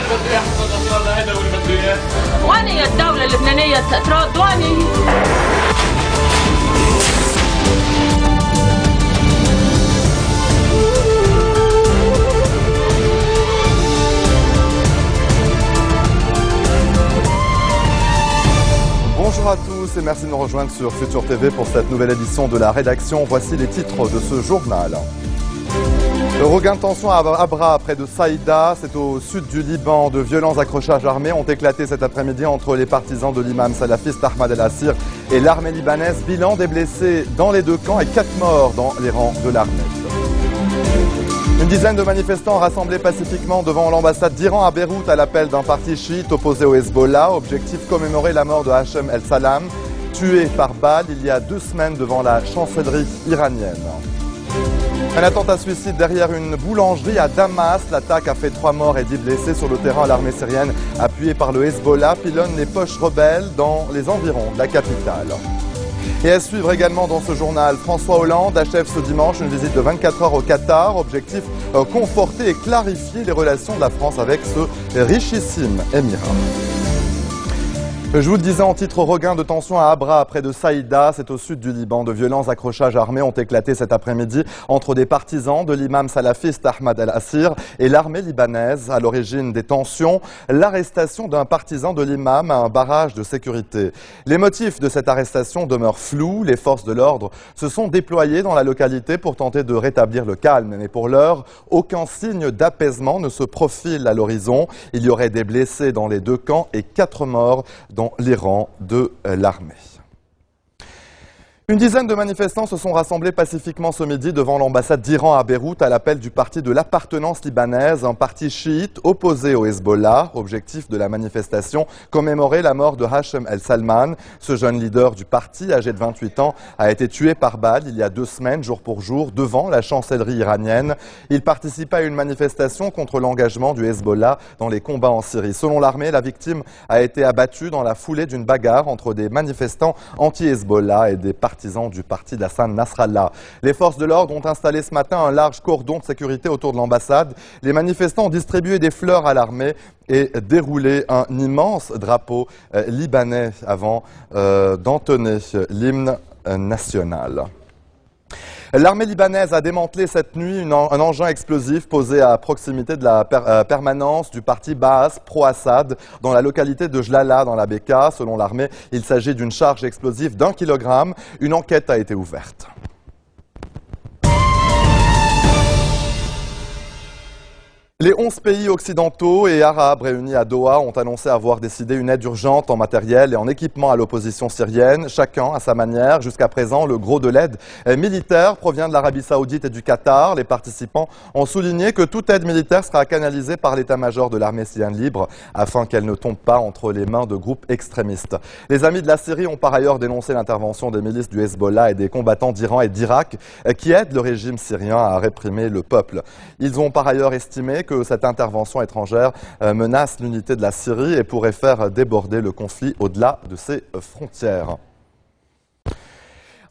بدي يحصل أصلا هيدا واللي بده إياه. وين هي الدولة اللبنانية ترد؟ وين هي؟ Bonjour à tous et merci de nous rejoindre sur Futur TV pour cette nouvelle édition de la rédaction. Voici les titres de ce journal. Le regain de tension à Abra près de Saïda, c'est au sud du Liban. De violents accrochages armés ont éclaté cet après-midi entre les partisans de l'imam salafiste Ahmad el-Assir et l'armée libanaise. Bilan des blessés dans les deux camps et 4 morts dans les rangs de l'armée. Une dizaine de manifestants rassemblés pacifiquement devant l'ambassade d'Iran à Beyrouth à l'appel d'un parti chiite opposé au Hezbollah. Objectif commémorer la mort de Hachem el-Salam, tué par balle il y a 2 semaines devant la chancellerie iranienne. Un attentat suicide derrière une boulangerie à Damas. L'attaque a fait 3 morts et 10 blessés sur le terrain. L'armée syrienne, appuyée par le Hezbollah, pilonne les poches rebelles dans les environs de la capitale. Et à suivre également dans ce journal, François Hollande achève ce dimanche une visite de 24 heures au Qatar. Objectif, conforter et clarifier les relations de la France avec ce richissime émirat. Je vous le disais en titre, regain de tension à Abra, près de Saïda, c'est au sud du Liban. De violents accrochages armés ont éclaté cet après-midi entre des partisans de l'imam salafiste Ahmad el-Assir et l'armée libanaise. À l'origine des tensions, l'arrestation d'un partisan de l'imam à un barrage de sécurité. Les motifs de cette arrestation demeurent flous. Les forces de l'ordre se sont déployées dans la localité pour tenter de rétablir le calme. Mais pour l'heure, aucun signe d'apaisement ne se profile à l'horizon. Il y aurait des blessés dans les deux camps et 4 morts dans les rangs de l'armée. Une dizaine de manifestants se sont rassemblés pacifiquement ce midi devant l'ambassade d'Iran à Beyrouth à l'appel du parti de l'appartenance libanaise, un parti chiite opposé au Hezbollah. Objectif de la manifestation, commémorer la mort de Hachem el-Salman. Ce jeune leader du parti, âgé de 28 ans, a été tué par balle il y a 2 semaines, jour pour jour, devant la chancellerie iranienne. Il participait à une manifestation contre l'engagement du Hezbollah dans les combats en Syrie. Selon l'armée, la victime a été abattue dans la foulée d'une bagarre entre des manifestants anti-Hezbollah et des partisans du parti d'Hassan Nasrallah. Les forces de l'ordre ont installé ce matin un large cordon de sécurité autour de l'ambassade. Les manifestants ont distribué des fleurs à l'armée et déroulé un immense drapeau libanais avant d'entonner l'hymne national. L'armée libanaise a démantelé cette nuit un engin explosif posé à proximité de la permanence du parti Baas pro-Assad dans la localité de Jlala dans la Bekaa. Selon l'armée, il s'agit d'une charge explosive d'1 kilogramme. Une enquête a été ouverte. Les 11 pays occidentaux et arabes réunis à Doha ont annoncé avoir décidé une aide urgente en matériel et en équipement à l'opposition syrienne, chacun à sa manière. Jusqu'à présent, le gros de l'aide militaire provient de l'Arabie Saoudite et du Qatar. Les participants ont souligné que toute aide militaire sera canalisée par l'état-major de l'armée syrienne libre afin qu'elle ne tombe pas entre les mains de groupes extrémistes. Les amis de la Syrie ont par ailleurs dénoncé l'intervention des milices du Hezbollah et des combattants d'Iran et d'Irak qui aident le régime syrien à réprimer le peuple. Ils ont par ailleurs estimé que cette intervention étrangère menace l'unité de la Syrie et pourrait faire déborder le conflit au-delà de ses frontières.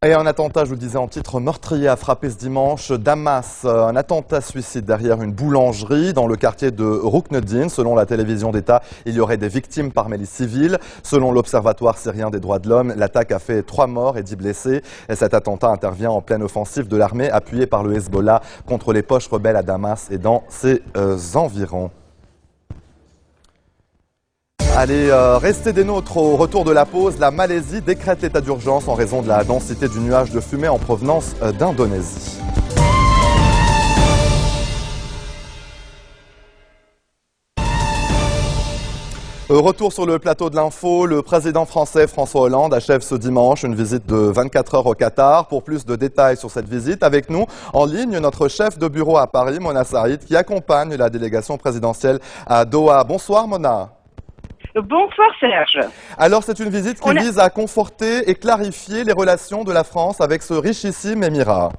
Et un attentat, je vous le disais en titre, meurtrier a frappé ce dimanche Damas. Un attentat suicide derrière une boulangerie dans le quartier de Rukneddin. Selon la télévision d'État, il y aurait des victimes parmi les civils. Selon l'Observatoire syrien des droits de l'homme, l'attaque a fait 3 morts et 10 blessés. Et cet attentat intervient en pleine offensive de l'armée appuyée par le Hezbollah contre les poches rebelles à Damas et dans ses environs. Allez, restez des nôtres au retour de la pause. La Malaisie décrète l'état d'urgence en raison de la densité du nuage de fumée en provenance d'Indonésie. Retour sur le plateau de l'info, le président français François Hollande achève ce dimanche une visite de 24 heures au Qatar. Pour plus de détails sur cette visite, avec nous en ligne notre chef de bureau à Paris, Mona Saïd, qui accompagne la délégation présidentielle à Doha. Bonsoir Mona. Bonsoir Serge. Alors c'est une visite qui vise à conforter et clarifier les relations de la France avec ce richissime émirat.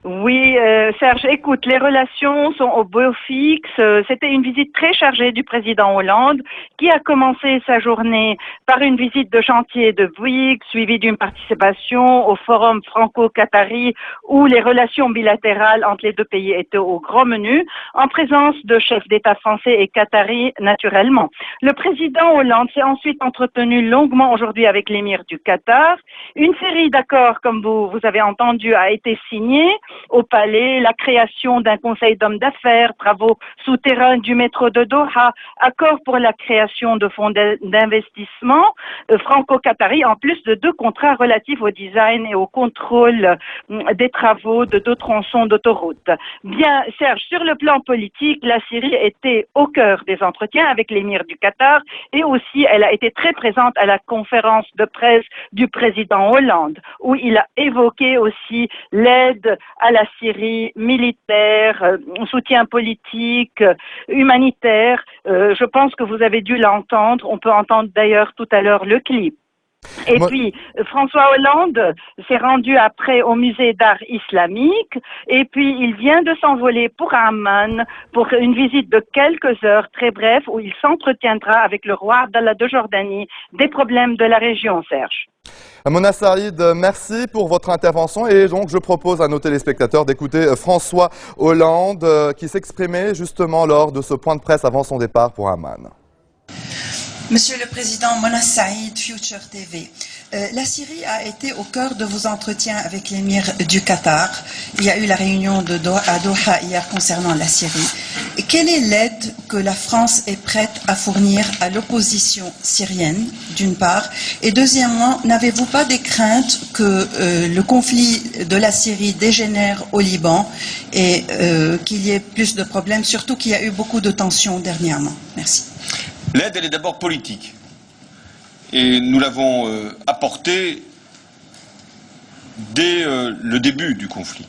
Oui, Serge, écoute, les relations sont au beau fixe. C'était une visite très chargée du président Hollande qui a commencé sa journée par une visite de chantier de Bouygues, suivie d'une participation au forum franco-qatari où les relations bilatérales entre les deux pays étaient au grand menu, en présence de chefs d'État français et qataris naturellement. Le président Hollande s'est ensuite entretenu longuement aujourd'hui avec l'émir du Qatar. Une série d'accords, comme vous avez entendu, a été signée au palais, la création d'un conseil d'hommes d'affaires, travaux souterrains du métro de Doha, accord pour la création de fonds d'investissement franco-qatari, en plus de 2 contrats relatifs au design et au contrôle des travaux de 2 tronçons d'autoroute. Bien, Serge, sur le plan politique, la Syrie était au cœur des entretiens avec l'émir du Qatar et aussi elle a été très présente à la conférence de presse du président Hollande, où il a évoqué aussi l'aide à la Syrie militaire, soutien politique, humanitaire. Je pense que vous avez dû l'entendre. On peut entendre d'ailleurs tout à l'heure le clip. Et puis, François Hollande s'est rendu après au musée d'art islamique et puis il vient de s'envoler pour Amman pour une visite de quelques heures très brève où il s'entretiendra avec le roi Abdallah de Jordanie des problèmes de la région, Serge. Mona Saïd, merci pour votre intervention et donc je propose à nos téléspectateurs d'écouter François Hollande qui s'exprimait justement lors de ce point de presse avant son départ pour Amman. Monsieur le Président, Mona Saïd, Future TV. La Syrie a été au cœur de vos entretiens avec l'émir du Qatar. Il y a eu la réunion à Doha hier concernant la Syrie. Quelle est l'aide que la France est prête à fournir à l'opposition syrienne, d'une part, et deuxièmement, n'avez-vous pas des craintes que le conflit de la Syrie dégénère au Liban et qu'il y ait plus de problèmes, surtout qu'il y a eu beaucoup de tensions dernièrement? Merci. L'aide, elle est d'abord politique. Et nous l'avons apportée dès le début du conflit.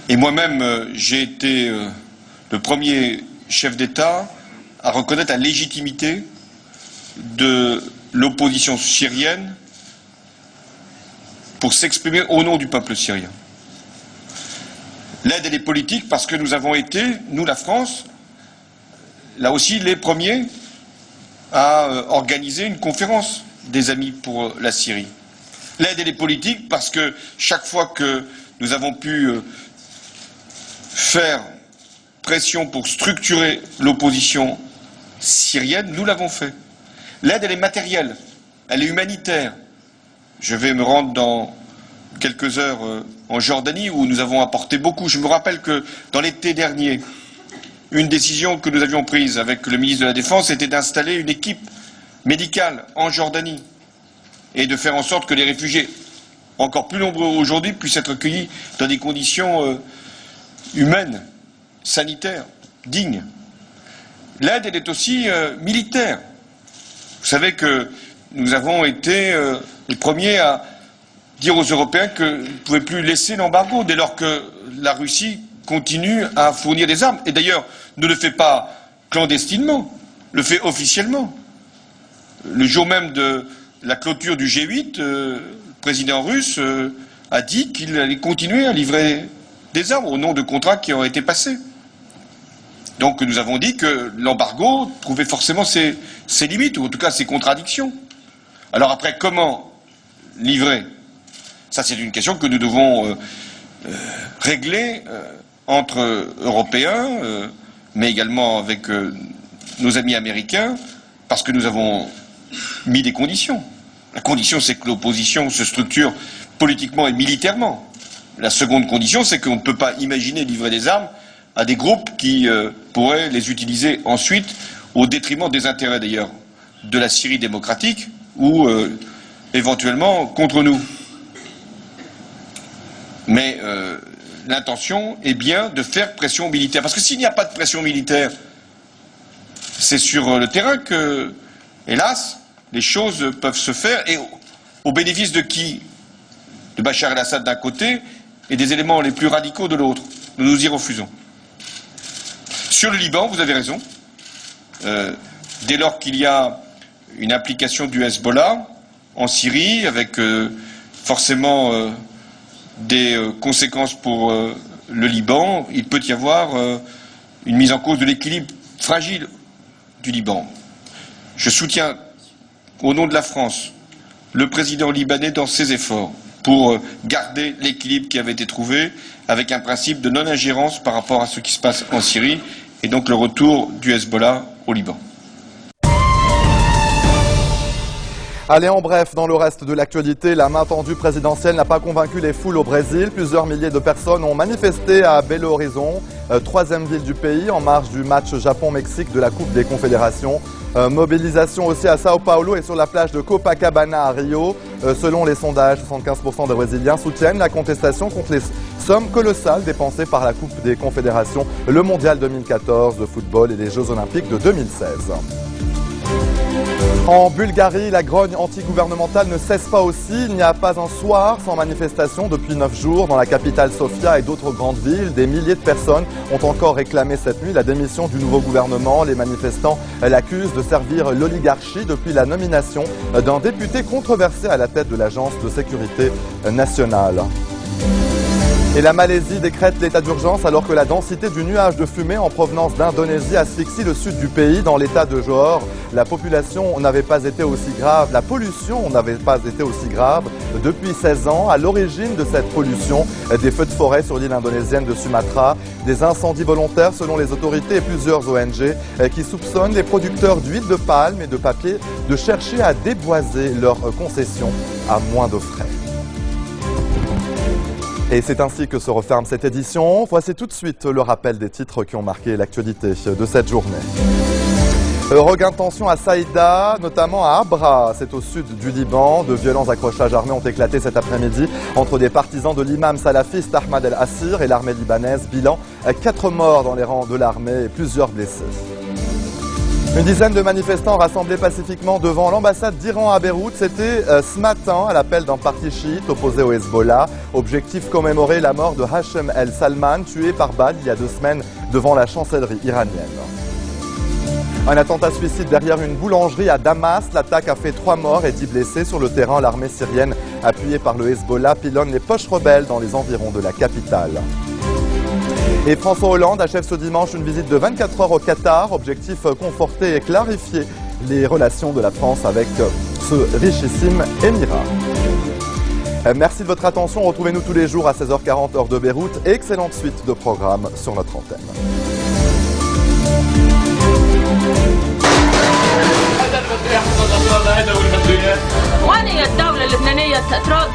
Et moi-même, j'ai été le premier chef d'État à reconnaître la légitimité de l'opposition syrienne pour s'exprimer au nom du peuple syrien. L'aide, elle est politique parce que nous avons été, nous la France, là aussi les premiers à organiser une conférence des amis pour la Syrie. L'aide, elle est politique parce que chaque fois que nous avons pu faire pression pour structurer l'opposition syrienne, nous l'avons fait. L'aide, elle est matérielle, elle est humanitaire. Je vais me rendre dans quelques heures en Jordanie où nous avons apporté beaucoup. Je me rappelle que dans l'été dernier, une décision que nous avions prise avec le ministre de la Défense était d'installer une équipe médicale en Jordanie et de faire en sorte que les réfugiés, encore plus nombreux aujourd'hui, puissent être accueillis dans des conditions humaines, sanitaires, dignes. L'aide, elle est aussi militaire. Vous savez que nous avons été les premiers à dire aux Européens qu'ils ne pouvaient plus laisser l'embargo dès lors que la Russie continue à fournir des armes. Et d'ailleurs, ne le fait pas clandestinement, le fait officiellement. Le jour même de la clôture du G8, le président russe a dit qu'il allait continuer à livrer des armes au nom de contrats qui auraient été passés. Donc nous avons dit que l'embargo trouvait forcément ses limites, ou en tout cas ses contradictions. Alors après, comment livrer? Ça, c'est une question que nous devons régler entre Européens, mais également avec nos amis américains, parce que nous avons mis des conditions. La condition, c'est que l'opposition se structure politiquement et militairement. La seconde condition, c'est qu'on ne peut pas imaginer livrer des armes à des groupes qui pourraient les utiliser ensuite au détriment des intérêts d'ailleurs de la Syrie démocratique ou éventuellement contre nous. Mais l'intention est bien de faire pression militaire. Parce que s'il n'y a pas de pression militaire, c'est sur le terrain que, hélas, les choses peuvent se faire. Et au bénéfice de qui? De Bachar el-Assad d'un côté et des éléments les plus radicaux de l'autre. Nous nous y refusons. Sur le Liban, vous avez raison. Dès lors qu'il y a une implication du Hezbollah en Syrie, avec forcément des conséquences pour le Liban, il peut y avoir une mise en cause de l'équilibre fragile du Liban. Je soutiens, au nom de la France, le président libanais dans ses efforts pour garder l'équilibre qui avait été trouvé avec un principe de non-ingérence par rapport à ce qui se passe en Syrie et donc le retour du Hezbollah au Liban. Allez, en bref, dans le reste de l'actualité, la main tendue présidentielle n'a pas convaincu les foules au Brésil. Plusieurs milliers de personnes ont manifesté à Belo Horizonte, troisième ville du pays, en marge du match Japon-Mexique de la Coupe des Confédérations. Mobilisation aussi à Sao Paulo et sur la plage de Copacabana à Rio. Selon les sondages, 75% des Brésiliens soutiennent la contestation contre les sommes colossales dépensées par la Coupe des Confédérations, le Mondial 2014 de football et les Jeux Olympiques de 2016. En Bulgarie, la grogne antigouvernementale ne cesse pas aussi. Il n'y a pas un soir sans manifestation depuis 9 jours dans la capitale Sofia et d'autres grandes villes. Des milliers de personnes ont encore réclamé cette nuit la démission du nouveau gouvernement. Les manifestants l'accusent de servir l'oligarchie depuis la nomination d'un député controversé à la tête de l'agence de sécurité nationale. Et la Malaisie décrète l'état d'urgence alors que la densité du nuage de fumée en provenance d'Indonésie asphyxie le sud du pays. Dans l'état de Johor, la pollution n'avait pas été aussi grave depuis 16 ans. À l'origine de cette pollution, des feux de forêt sur l'île indonésienne de Sumatra, des incendies volontaires selon les autorités et plusieurs ONG qui soupçonnent les producteurs d'huile de palme et de papier de chercher à déboiser leurs concessions à moins de frais. Et c'est ainsi que se referme cette édition. Voici tout de suite le rappel des titres qui ont marqué l'actualité de cette journée. Regain de tension à Saïda, notamment à Abra, c'est au sud du Liban. De violents accrochages armés ont éclaté cet après-midi entre des partisans de l'imam salafiste Ahmad el-Assir et l'armée libanaise. Bilan, 4 morts dans les rangs de l'armée et plusieurs blessés. Une dizaine de manifestants rassemblés pacifiquement devant l'ambassade d'Iran à Beyrouth. C'était ce matin à l'appel d'un parti chiite opposé au Hezbollah. Objectif commémorer la mort de Hachem el-Salman, tué par balle il y a 2 semaines devant la chancellerie iranienne. Un attentat suicide derrière une boulangerie à Damas. L'attaque a fait 3 morts et 10 blessés. Sur le terrain, l'armée syrienne, appuyée par le Hezbollah, pilonne les poches rebelles dans les environs de la capitale. Et François Hollande achève ce dimanche une visite de 24 heures au Qatar. Objectif, conforter et clarifier les relations de la France avec ce richissime émirat. Merci de votre attention. Retrouvez-nous tous les jours à 16h40 heure de Beyrouth. Et excellente suite de programmes sur notre antenne. وين هي الدولة اللبنانية ترى